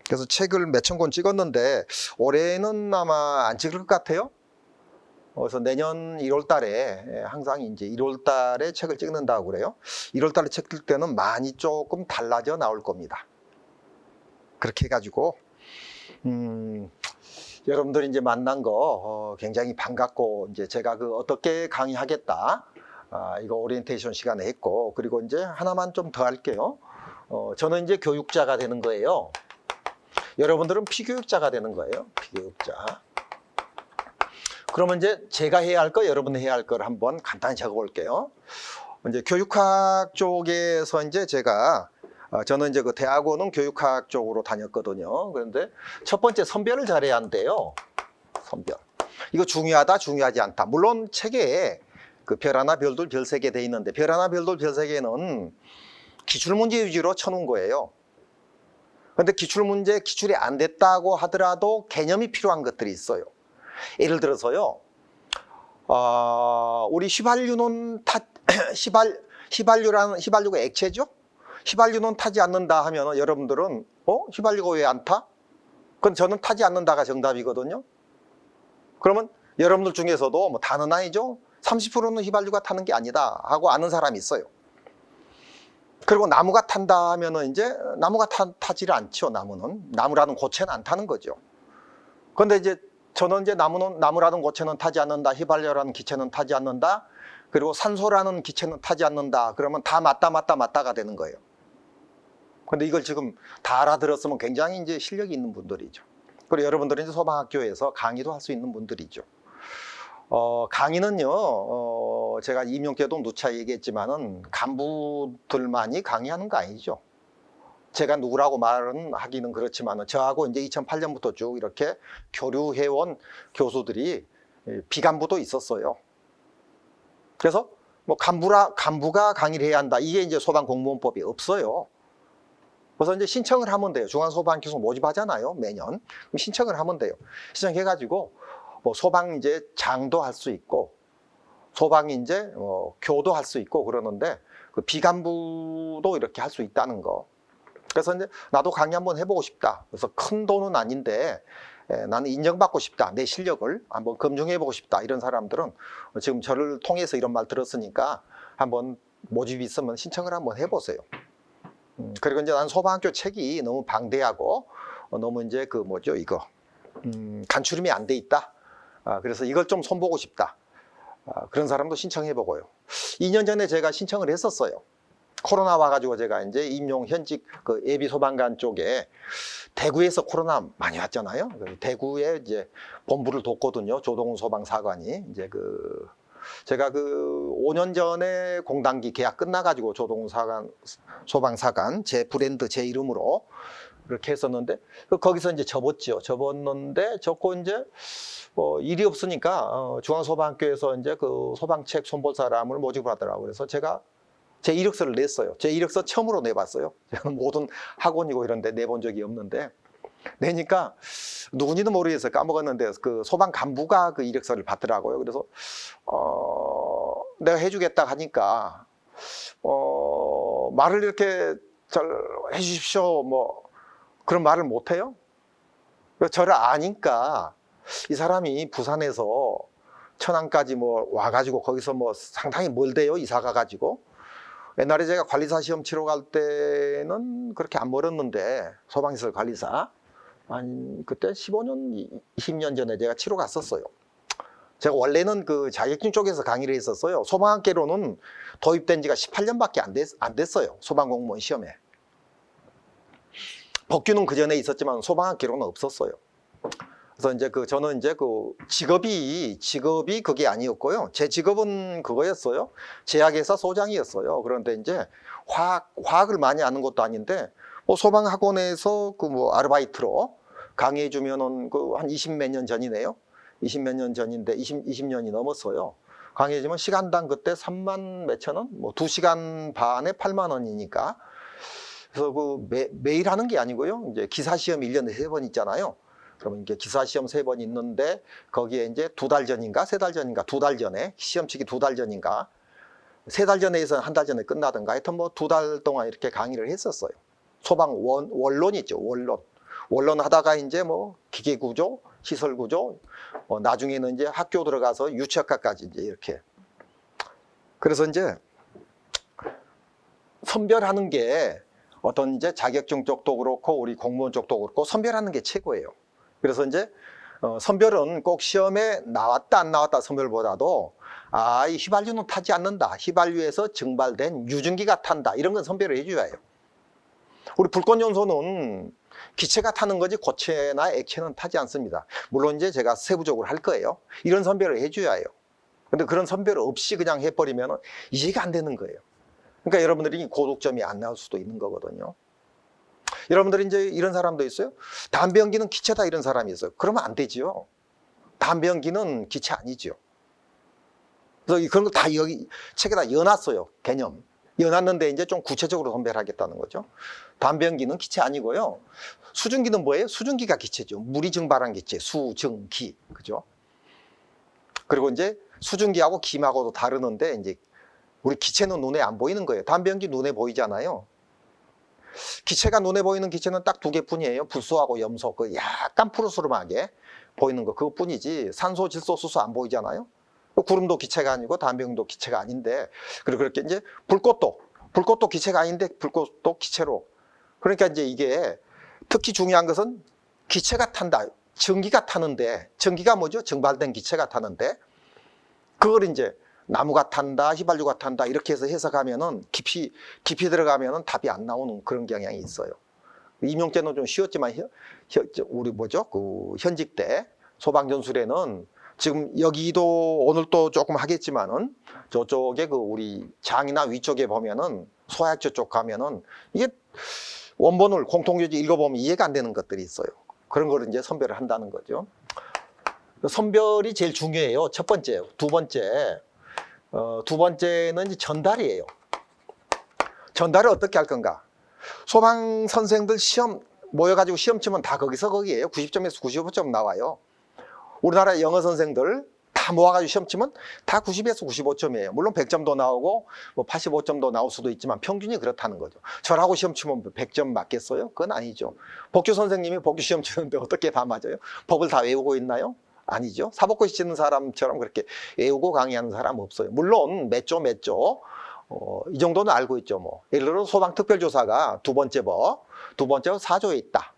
그래서 책을 몇천 권 찍었는데 올해는 아마 안 찍을 것 같아요. 그래서 내년 1월 달에 항상 이제 1월 달에 책을 찍는다고 그래요. 1월 달에 책 쓸 때는 많이 조금 달라져 나올 겁니다. 그렇게 해가지고 여러분들이 이제 만난 거 굉장히 반갑고, 이제 제가 그 어떻게 강의하겠다 이거 오리엔테이션 시간에 했고, 그리고 이제 하나만 좀 더 할게요. 저는 이제 교육자가 되는 거예요. 여러분들은 피교육자가 되는 거예요. 피교육자. 그러면 이제 제가 해야 할 거, 여러분이 해야 할 거를 한번 간단히 적어 볼게요. 이제 교육학 쪽에서 이제 저는 이제 그 대학원은 교육학 쪽으로 다녔거든요. 그런데 첫 번째 선별을 잘해야 한대요. 선별. 이거 중요하다, 중요하지 않다. 물론 책에 그 별 하나 별둘 별 세 개 돼 있는데, 별 하나 별둘 별 세 개는 기출문제 위주로 쳐놓은 거예요. 그런데 기출이 안 됐다고 하더라도 개념이 필요한 것들이 있어요. 예를 들어서요, 우리 휘발유는 휘발유가 액체죠? 휘발유는 타지 않는다 하면 여러분들은 휘발유가 왜 안 타? 그건 저는 타지 않는다가 정답이거든요. 그러면 여러분들 중에서도 뭐 다는 아니죠? 30%는 휘발유가 타는 게 아니다 하고 아는 사람이 있어요. 그리고 나무가 탄다 하면은 이제 나무가 타지를 않죠. 나무라는 고체는 안 타는 거죠. 그런데 이제 저는 이제 나무라는 고체는 타지 않는다, 휘발유라는 기체는 타지 않는다, 그리고 산소라는 기체는 타지 않는다. 그러면 다 맞다가 되는 거예요. 근데 이걸 지금 다 알아들었으면 굉장히 이제 실력이 있는 분들이죠. 그리고 여러분들은 이제 소방학교에서 강의도 할 수 있는 분들이죠. 강의는요, 제가 임용 때도 누차 얘기했지만은 간부들만이 강의하는 거 아니죠. 제가 누구라고 말은 하기는 그렇지만은 저하고 이제 2008년부터 쭉 이렇게 교류해온 교수들이 비간부도 있었어요. 그래서 뭐 간부가 강의를 해야 한다, 이게 이제 소방공무원법이 없어요. 그래서 이제 신청을 하면 돼요. 중앙소방교수 모집하잖아요, 매년. 그럼 신청을 하면 돼요. 신청해가지고 뭐 소방 이제 장도 할 수 있고, 소방 이제 교도 할 수 있고 그러는데 그 비간부도 이렇게 할 수 있다는 거. 그래서 이제 나도 강의 한번 해보고 싶다. 그래서 큰 돈은 아닌데 나는 인정받고 싶다. 내 실력을 한번 검증해보고 싶다. 이런 사람들은 지금 저를 통해서 이런 말 들었으니까 한번 모집이 있으면 신청을 한번 해보세요. 그리고 이제 난 소방학교 책이 너무 방대하고 너무 이제 그 뭐죠 이거 간추림이 안 돼 있다. 그래서 이걸 좀 손보고 싶다. 그런 사람도 신청해보고요. 2년 전에 제가 신청을 했었어요. 코로나 와가지고 제가 이제 임용 현직 그 예비 소방관 쪽에 대구에서 코로나 많이 왔잖아요. 대구에 이제 본부를 뒀거든요. 조동훈 소방사관이 이제 제가 5년 전에 공단기 계약 끝나가지고 조동훈 소방사관 제 브랜드 제 이름으로 그렇게 했었는데 거기서 이제 접었는데 접고 이제 일이 없으니까 중앙소방학교에서 이제 그 소방책 손볼 사람을 모집을 하더라고요. 그래서 제가 제 이력서를 냈어요. 제 이력서 처음으로 내봤어요. 저는 모든 학원이고 이런 데 내본 적이 없는데 내니까 누군지도 모르겠어요. 까먹었는데 그 소방 간부가 그 이력서를 받더라고요. 그래서 내가 해주겠다 하니까 말을 이렇게 잘 해주십시오 뭐 그런 말을 못해요. 저를 아니까 이 사람이 부산에서 천안까지 뭐 와가지고 거기서 뭐 상당히 멀대요. 이사 가가지고. 옛날에 제가 관리사 시험 치러 갈 때는 그렇게 안 멀었는데 소방시설 관리사 그때 15년, 20년 전에 제가 치러 갔었어요. 제가 원래는 그 자격증 쪽에서 강의를 했었어요. 소방학계로는 도입된 지가 18년밖에 안 됐어요. 소방공무원 시험에. 법규는 그 전에 있었지만 소방학계로는 없었어요. 그래서 이제 저는 이제 직업이 그게 아니었고요. 제 직업은 그거였어요. 제약회사 소장이었어요. 그런데 이제 화학을 많이 아는 것도 아닌데 소방학원에서 아르바이트로 강의해 주면은 한 20몇 년 전이네요. 20몇 년 전인데 20년이 넘었어요. 강의해 주면 시간당 그때 3만 몇천 원? 2시간 반에 8만 원이니까. 그래서 매일 하는 게 아니고요. 이제 기사시험 1년에 3번 있잖아요. 그러면 이게 기사시험 3번 있는데 거기에 이제 2달 전인가 3달 전인가 2달 전에 시험 치기 2달 전인가 3달 전에 해서 1달 전에 끝나든가 하여튼 2달 동안 이렇게 강의를 했었어요. 소방 원론 있죠. 원론 하다가 이제 기계구조, 시설구조, 나중에는 이제 학교 들어가서 유치학과까지 이제 이렇게. 그래서 이제 선별하는 게 어떤 이제 자격증 쪽도 그렇고 우리 공무원 쪽도 그렇고 선별하는 게 최고예요. 그래서 이제 선별은 꼭 시험에 나왔다 안 나왔다 선별보다도 이 휘발유는 타지 않는다. 휘발유에서 증발된 유증기가 탄다. 이런 건 선별을 해줘야 해요. 우리 불꽃연소는 기체가 타는 거지 고체나 액체는 타지 않습니다. 물론 이제 제가 세부적으로 할 거예요. 이런 선별을 해줘야 해요. 근데 그런 선별 없이 그냥 해버리면 이해가 안 되는 거예요. 그러니까 여러분들이 고득점이 안 나올 수도 있는 거거든요. 여러분들이 이제 이런 사람도 있어요. 담배 연기는 기체다 이런 사람이 있어요. 그러면 안 되지요. 담배 연기는 기체 아니죠. 그래서 그런 거 다 여기 책에다 여놨어요. 개념. 여놨는데 이제 좀 구체적으로 선별하겠다는 거죠. 담배 연기는 기체 아니고요. 수증기는 뭐예요? 수증기가 기체죠. 물이 증발한 기체, 수증기. 그죠? 그리고 이제 수증기하고 김하고도 다르는데 이제 우리 기체는 눈에 안 보이는 거예요. 담배 연기 눈에 보이잖아요. 기체가 눈에 보이는 기체는 딱 2개뿐이에요. 불소하고 염소, 약간 푸르스름하게 보이는 거 그것뿐이지 산소, 질소, 수소 안 보이잖아요. 구름도 기체가 아니고 담배연기도 기체가 아닌데 그리고 그렇게 이제 불꽃도 기체가 아닌데 불꽃도 기체로 그러니까 이제 이게 특히 중요한 것은 기체가 탄다. 전기가 타는데 전기가 뭐죠? 증발된 기체가 타는데 그걸 이제 나무가 탄다, 휘발유가 탄다 이렇게 해서 해석하면은 깊이 들어가면은 답이 안 나오는 그런 경향이 있어요. 임용 때는 좀 쉬웠지만 우리 현직 때 소방전술에는 지금 여기도 오늘 또 조금 하겠지만은 저쪽에 우리 장이나 위쪽에 보면은 소화학교 쪽 가면은 이게 원본을 공통교재 읽어보면 이해가 안 되는 것들이 있어요. 그런 거를 이제 선별을 한다는 거죠. 선별이 제일 중요해요. 첫 번째, 두 번째는 이제 전달이에요. 전달을 어떻게 할 건가? 소방 선생들 시험 모여가지고 시험 치면 다 거기서 거기에요. 90점에서 95점 나와요. 우리나라 영어 선생들 다 모아가지고 시험 치면 다 90에서 95점이에요. 물론 100점도 나오고 뭐 85점도 나올 수도 있지만 평균이 그렇다는 거죠. 저라고 시험 치면 100점 맞겠어요? 그건 아니죠. 법규 선생님이 법규 시험 치는데 어떻게 다 맞아요? 법을 다 외우고 있나요? 아니죠. 사법고시 치는 사람처럼 그렇게 외우고 강의하는 사람 없어요. 물론 몇 조 이 정도는 알고 있죠. 뭐 예를 들어 소방특별조사가 두 번째 법 4조에 있다.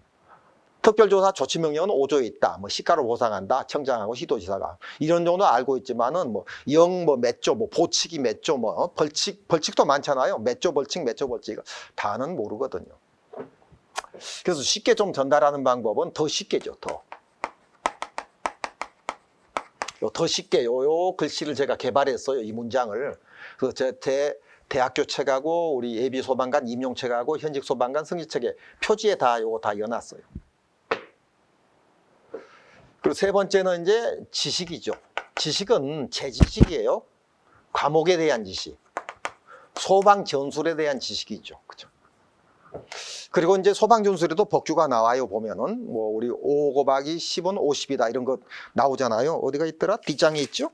특별조사 조치명령은 5조에 있다. 뭐 시가로 보상한다. 청장하고 시도지사가 이런 정도 알고 있지만은 뭐 몇 조, 뭐 보칙이 몇 조, 뭐 벌칙도 많잖아요. 몇 조 벌칙, 몇 조 벌칙 다는 모르거든요. 그래서 쉽게 좀 전달하는 방법은 더 쉽게죠. 더 쉽게 요 글씨를 제가 개발했어요. 이 문장을. 그 제 대학교 책하고 우리 예비 소방관 임용책하고 현직 소방관 승진책에 표지에 다 요거 다 넣어놨어요. 그리고 세 번째는 이제 지식이죠. 지식은 제 지식이에요. 과목에 대한 지식, 소방 전술에 대한 지식이죠. 그죠? 그리고 이제 소방 전술에도 법규가 나와요. 보면은 뭐 우리 5 곱하기 10은 50이다 이런 거 나오잖아요. 어디가 있더라? 뒷장에 있죠.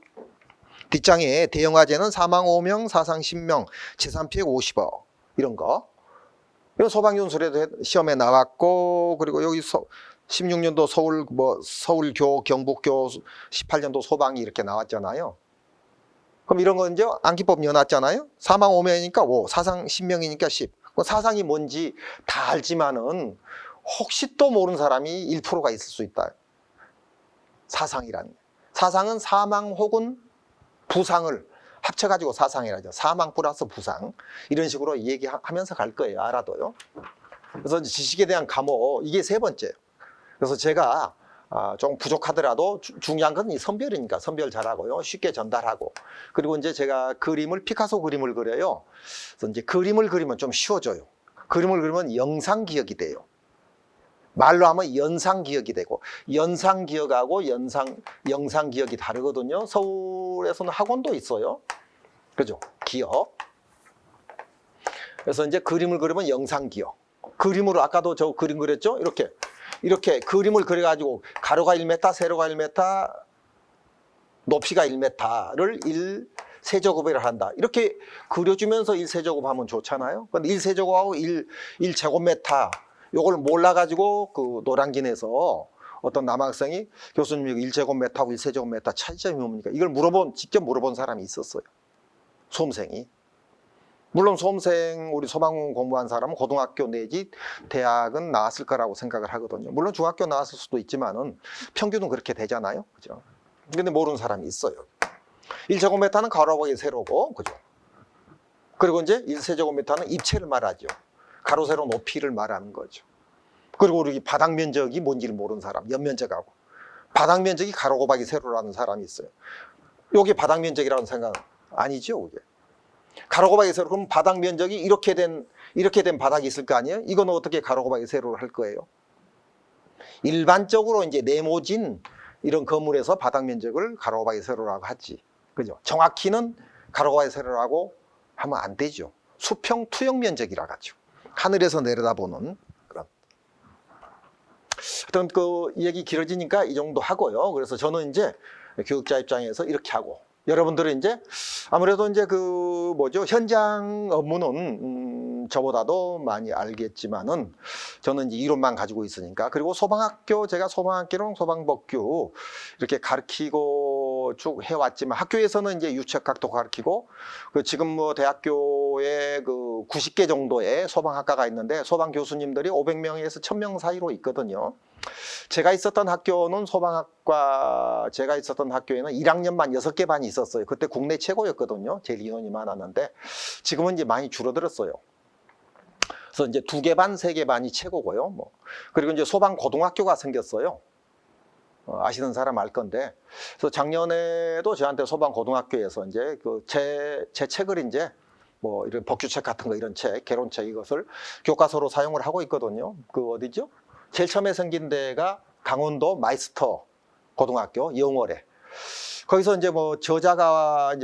뒷장에 대형화재는 사망 5명, 사상 10명, 재산 피해 50억 이런 거. 이런 소방 전술에도 시험에 나왔고, 그리고 여기 16년도 서울교, 경북교, 18년도 소방이 이렇게 나왔잖아요. 그럼 이런 건 이제 안기법 넣어놨잖아요. 사망 5명이니까 5, 사상 10명이니까 10. 사상이 뭔지 다 알지만은 혹시 또 모르는 사람이 1%가 있을 수 있다. 사상이라는 게. 사상은 사망 혹은 부상을 합쳐가지고 사상이라죠. 사망 플러스 부상. 이런 식으로 얘기하면서 갈 거예요. 알아도요. 그래서 지식에 대한 감호, 이게 세 번째예요. 그래서 제가 좀 부족하더라도 중요한 건 이 선별이니까 선별 잘하고요. 쉽게 전달하고. 그리고 이제 제가 피카소 그림을 그려요. 그래서 이제 그림을 그리면 좀 쉬워져요. 그림을 그리면 영상 기억이 돼요. 말로 하면 연상 기억이 되고, 연상 기억하고 영상 기억이 다르거든요. 서울에서는 학원도 있어요. 그죠? 기억. 그래서 이제 그림을 그리면 영상 기억. 그림으로 아까도 저 그림 그렸죠? 이렇게 그림을 그려가지고 가로가 1m, 세로가 1m, 높이가 1m를 1세제곱이라 한다. 이렇게 그려주면서 1세제곱 하면 좋잖아요. 근데 1세제곱하고 1제곱미터 요걸 몰라가지고 그 노량진에서 어떤 남학생이 교수님 이거 1제곱미터하고 1세제곱미터 차이점이 뭡니까? 이걸 직접 물어본 사람이 있었어요. 수험생이. 물론 수험생, 우리 소방관 공부한 사람은 고등학교 내지 대학은 나왔을 거라고 생각을 하거든요. 물론 중학교 나왔을 수도 있지만은 평균은 그렇게 되잖아요. 그죠? 근데 모르는 사람이 있어요. 1제곱미터는 가로하기 세로고, 그죠? 그리고 이제 1세제곱미터는 입체를 말하죠. 가로, 세로, 높이를 말하는 거죠. 그리고 우리 바닥 면적이 뭔지를 모르는 사람, 연면적하고. 바닥 면적이 가로 곱하기 세로라는 사람이 있어요. 이게 바닥 면적이라는 생각은 아니죠, 그게. 가로 곱하기 세로, 그럼 바닥 면적이 이렇게 된 바닥이 있을 거 아니에요? 이건 어떻게 가로 곱하기 세로를 할 거예요? 일반적으로 이제 네모진 이런 건물에서 바닥 면적을 가로 곱하기 세로라고 하지. 그죠? 정확히는 가로 곱하기 세로라고 하면 안 되죠. 수평 투영 면적이라 가지고. 하늘에서 내려다보는 그런. 하여튼 이 얘기 길어지니까 이 정도 하고요. 그래서 저는 이제 교육자 입장에서 이렇게 하고, 여러분들은 이제 아무래도 이제 현장 업무는 저보다도 많이 알겠지만은 저는 이제 이론만 가지고 있으니까. 그리고 제가 소방학개론, 소방법규 이렇게 가르치고 쭉 해왔지만, 학교에서는 이제 유책학도 가르치고, 지금 대학교에 90개 정도의 소방학과가 있는데 소방 교수님들이 500명에서 1000명 사이로 있거든요. 제가 있었던 학교에는 1학년만 6개 반이 있었어요. 그때 국내 최고였거든요. 제일 인원이 많았는데 지금은 이제 많이 줄어들었어요. 그래서 이제 2개 반, 3개 반이 최고고요. 그리고 이제 소방 고등학교가 생겼어요. 아시는 사람 알 건데. 그래서 작년에도 저한테 소방 고등학교에서 이제 제 책을 이제 이런 법규책 같은 거, 이런 책, 개론책 이것을 교과서로 사용을 하고 있거든요. 어디죠? 제일 처음에 생긴 데가 강원도 마이스터 고등학교 영월에. 거기서 이제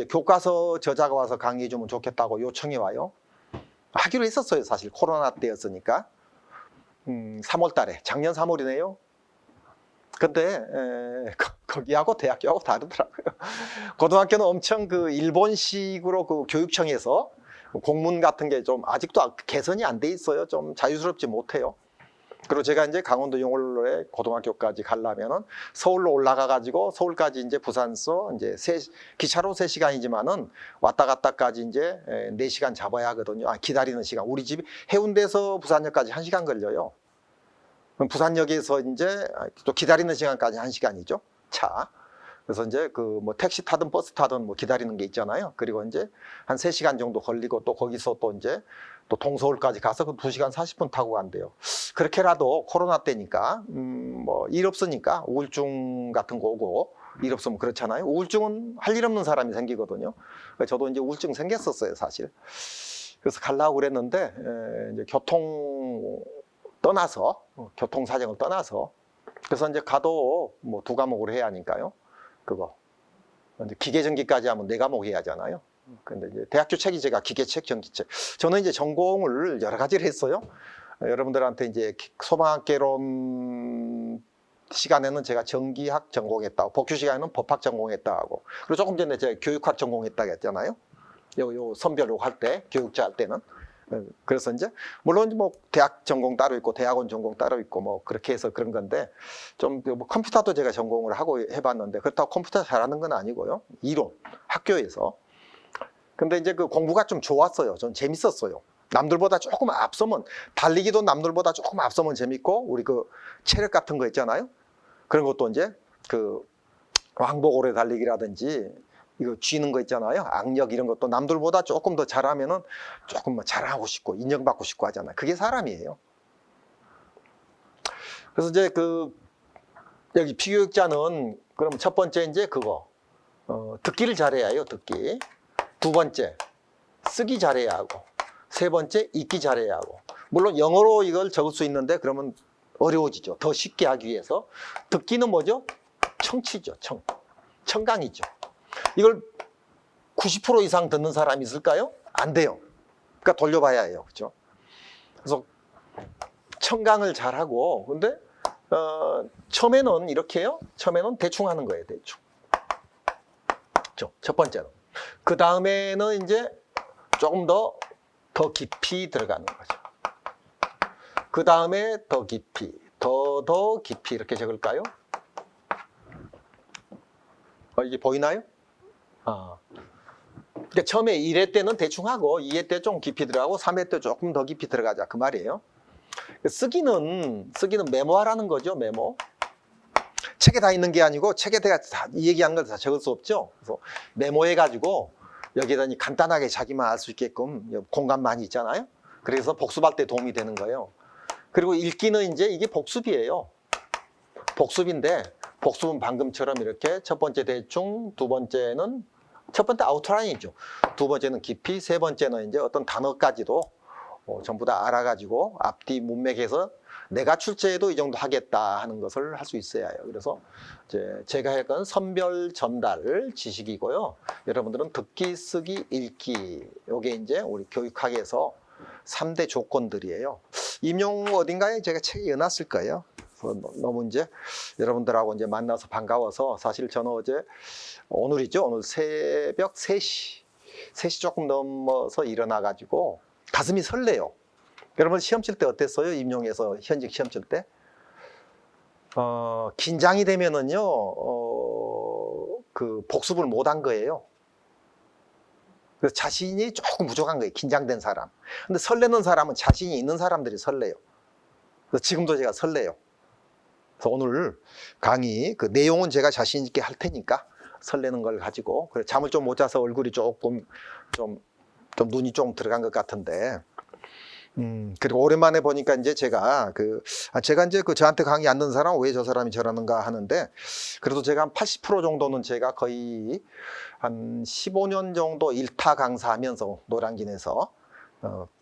교과서 저자가 와서 강의해 주면 좋겠다고 요청이 와요. 하기로 했었어요. 사실 코로나 때였으니까. 3월 달에, 작년 3월이네요. 근데 거기하고 대학교하고 다르더라고요. 고등학교는 엄청 그 일본식으로 그 교육청에서 공문 같은 게 좀 아직도 개선이 안 돼 있어요. 좀 자유스럽지 못해요. 그리고 제가 이제 강원도 용월에 고등학교까지 가려면은 서울로 올라가 가지고 서울까지 이제 부산서 이제 기차로 3시간이지만은 왔다 갔다까지 이제 4시간 잡아야 하거든요. 기다리는 시간. 우리 집이 해운대에서 부산역까지 1시간 걸려요. 그럼 부산역에서 이제 또 기다리는 시간까지 1시간이죠. 차. 그래서 이제 그 뭐 택시 타든 버스 타든 뭐 기다리는 게 있잖아요. 그리고 이제 한 3시간 정도 걸리고 또 거기서 또 이제 또 동서울까지 가서 그 2시간 40분 타고 간대요. 그렇게라도 코로나 때니까 뭐 일 없으니까 우울증 같은 거 오고 일 없으면 그렇잖아요. 우울증은 할 일 없는 사람이 생기거든요. 저도 이제 우울증 생겼었어요, 사실. 그래서 가려고 그랬는데 이제 교통 사정을 떠나서 그래서 이제 가도 뭐 2과목을 해야 하니까요. 그거 이제 기계전기까지 하면 4과목 해야 하잖아요. 근데 이제 대학교 책이 제가 기계책, 전기책. 저는 이제 전공을 여러 가지를 했어요. 여러분들한테 이제 소방학개론 시간에는 제가 전기학 전공했다고, 복수 시간에는 법학 전공했다고, 그리고 조금 전에 제가 교육학 전공했다고 했잖아요. 요 선별로 할 때, 교육자 할 때는. 그래서 이제 물론 뭐 대학 전공 따로 있고 대학원 전공 따로 있고 뭐 그렇게 해서 그런 건데 좀 뭐 컴퓨터도 제가 전공을 하고 해봤는데 그렇다고 컴퓨터 잘하는 건 아니고요. 이론 학교에서. 근데 이제 그 공부가 좀 좋았어요. 전 재밌었어요. 남들보다 조금 앞서면, 달리기도 남들보다 조금 앞서면 재밌고, 우리 그 체력 같은 거 있잖아요. 그런 것도 이제 그 왕복 오래 달리기라든지 이거 쥐는 거 있잖아요. 악력 이런 것도 남들보다 조금 더 잘하면은 조금 뭐 자랑하고 싶고 인정받고 싶고 하잖아요. 그게 사람이에요. 그래서 이제 그 여기 피교육자는 그럼 첫 번째 이제 그거 듣기를 잘해야 해요. 듣기. 두 번째 쓰기 잘해야 하고, 세 번째 읽기 잘해야 하고. 물론 영어로 이걸 적을 수 있는데 그러면 어려워지죠. 더 쉽게 하기 위해서. 듣기는 뭐죠? 청취죠. 청강이죠. 이걸 90% 이상 듣는 사람이 있을까요? 안 돼요. 그러니까 돌려봐야 해요. 그렇죠? 그래서 청강을 잘하고, 근데 처음에는 이렇게 해요. 처음에는 대충 하는 거예요. 대충. 첫 번째는. 그 다음에는 이제 조금 더 깊이 들어가는 거죠. 그 다음에 더 깊이, 더 깊이 이렇게 적을까요? 이게 보이나요? 그러니까 처음에 1회 때는 대충 하고 2회 때 좀 깊이 들어가고 3회 때 조금 더 깊이 들어가자 그 말이에요. 쓰기는 메모하라는 거죠. 메모. 책에 다 있는 게 아니고 책에 제가 이 얘기한 걸 다 적을 수 없죠. 그래서 메모해가지고 여기다 간단하게 자기만 알 수 있게끔 공간 많이 있잖아요. 그래서 복습할 때 도움이 되는 거예요. 그리고 읽기는 이제 이게 복습이에요. 복습인데 복습은 방금처럼 이렇게 첫 번째 대충, 두 번째는 첫 번째 아웃라인이죠. 두 번째는 깊이, 세 번째는 이제 어떤 단어까지도 전부 다 알아가지고 앞뒤 문맥에서 내가 출제해도 이 정도 하겠다 하는 것을 할 수 있어야 해요. 그래서 이제 제가 할 건 선별 전달 지식이고요. 여러분들은 듣기, 쓰기, 읽기. 요게 이제 우리 교육학에서 3대 조건들이에요. 임용 어딘가에 제가 책에 넣어놨을 거예요. 그래서 너무 이제 여러분들하고 이제 만나서 반가워서, 사실 저는 오늘이죠. 오늘 새벽 3시 조금 넘어서 일어나가지고 가슴이 설레요. 여러분 시험 칠 때 어땠어요? 임용에서 현직 시험 칠 때? 긴장이 되면은요, 그 복습을 못한 거예요. 그래서 자신이 조금 부족한 거예요. 긴장된 사람. 근데 설레는 사람은 자신이 있는 사람들이 설레요. 그래서 지금도 제가 설레요. 그래서 오늘 강의 그 내용은 제가 자신 있게 할 테니까 설레는 걸 가지고, 그래 잠을 좀 못 자서 얼굴이 조금 좀 눈이 좀 들어간 것 같은데, 그리고 오랜만에 보니까 이제 제가 이제 저한테 강의 안 듣는 사람 왜 저 사람이 저러는가 하는데, 그래도 제가 한 80% 정도는 제가 거의 한 15년 정도 일타 강사하면서 노량진에서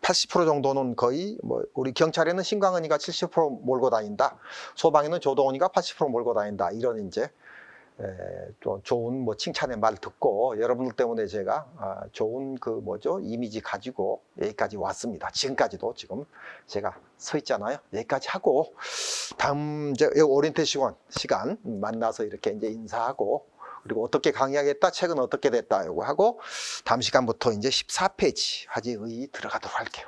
80% 정도는 거의 뭐 우리 경찰에는 신광은이가 70% 몰고 다닌다, 소방에는 조동훈이가 80% 몰고 다닌다, 이런 이제 좀 좋은 뭐 칭찬의 말 듣고 여러분들 때문에 제가 좋은 이미지 가지고 여기까지 왔습니다. 지금까지도 지금 제가 서 있잖아요. 여기까지 하고 다음 이제 오리엔테이션 시간 만나서 이렇게 이제 인사하고 그리고 어떻게 강의하겠다, 책은 어떻게 됐다 이거 하고 다음 시간부터 이제 14페이지 화제의 들어가도록 할게요.